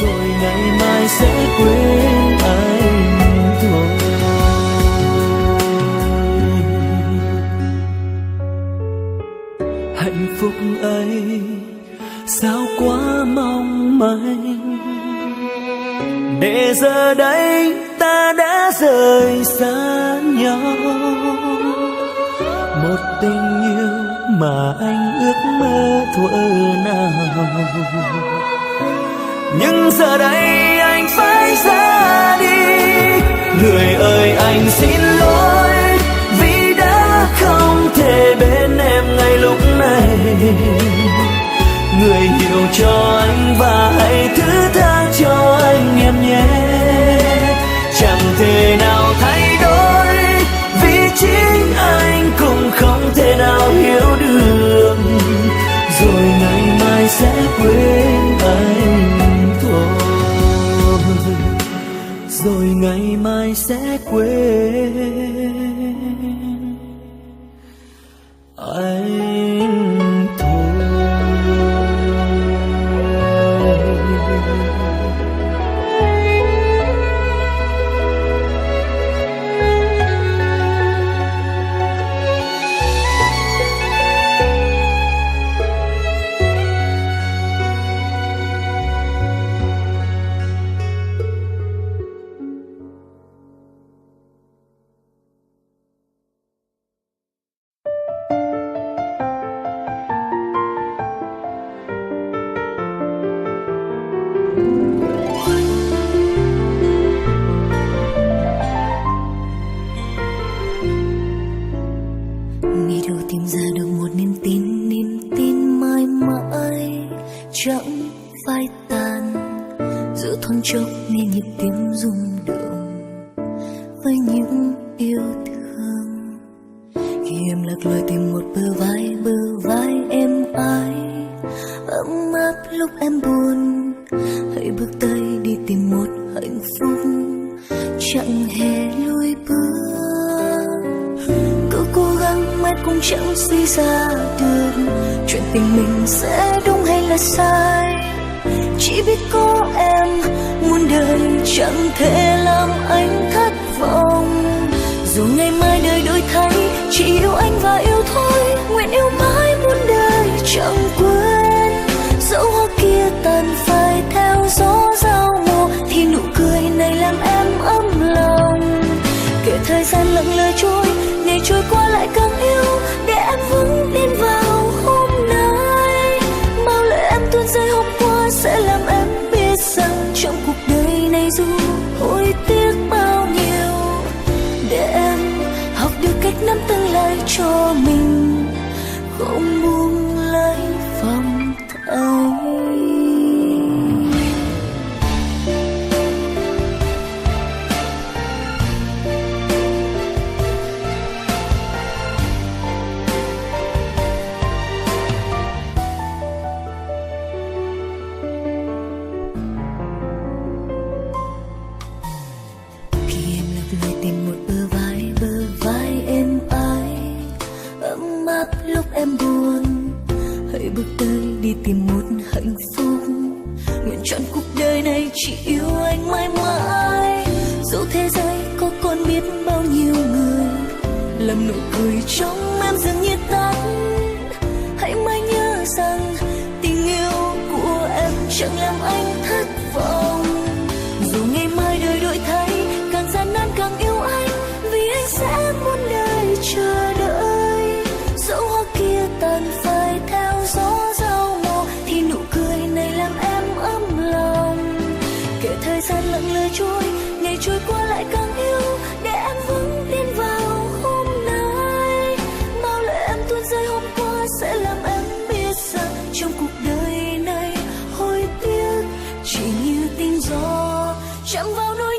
rồi ngày mai sẽ quên anh thôi. Hạnh phúc ấy sao quá mong manh, để giờ đây ta đã rời xa nhau. Một tình yêu mà anh ước mơ thuở nào, nhưng giờ đây anh phải ra đi. Người ơi anh xin lỗi vì đã không thể bên em ngay lúc này. Người hiểu cho anh và hãy thứ tha cho anh em nhé. Chẳng thể nào thay đổi vì chính anh cũng không thể nào hiểu được. Rồi ngày mai sẽ quên anh thôi. Rồi ngày mai sẽ quên anh thôi. Nghĩ đâu tìm ra được một niềm tin mãi mãi chẳng phai tàn. Giữa thoáng chốc nghe nhịp tim rung động với những yêu thương. Khi em lạc lối tìm một bờ vai êm ái ấm áp lúc em buồn. Hãy bước tới đi tìm một hạnh phúc chẳng hề lùi bước. Cứ cố gắng mãi cũng chẳng suy ra được chuyện tình mình sẽ đúng hay là sai. Chỉ biết có em muôn đời chẳng thể làm anh thất vọng. Dù ngày mai đời đổi thay, chỉ yêu anh và yêu thôi. Nguyện yêu mãi muôn đời chẳng quên. Dẫu hoa kia tàn phai theo gió giao mùa, thì nụ cười này làm em ấm lòng. Kể thời gian lặng lẽ trôi, ngày trôi qua lại càng yêu, để em vững tin vào hôm nay. Bao lời em tuôn rơi hôm qua sẽ làm em biết rằng trong cuộc đời này dù hối tiếc bao nhiêu, để em học được cách nắm tương lai cho mình, không buông lấy vòng tay. Lúc em buồn, hãy bước tới đi tìm một hạnh phúc. Nguyện chọn cuộc đời này chỉ yêu anh mãi mãi. Dẫu thế giới có còn biết bao nhiêu người, làm nụ cười trong em dường như tắt. Hãy mãi nhớ rằng tình yêu của em chẳng làm anh thất vọng. Dù ngày mai đời đổi thay, càng gian nan càng yêu anh, vì anh sẽ muôn đời chờ đợi. Dẫu hoa kia tàn phai theo gió giao mùa, thì nụ cười này làm em ấm lòng. Kể thời gian lặng lẽ trôi, ngày trôi qua lại càng yêu, để em vững tin vào hôm nay. Bao lời em tuôn rơi hôm qua sẽ làm em biết rằng trong cuộc đời này hối tiếc chỉ như tiếng gió chạm vào đôi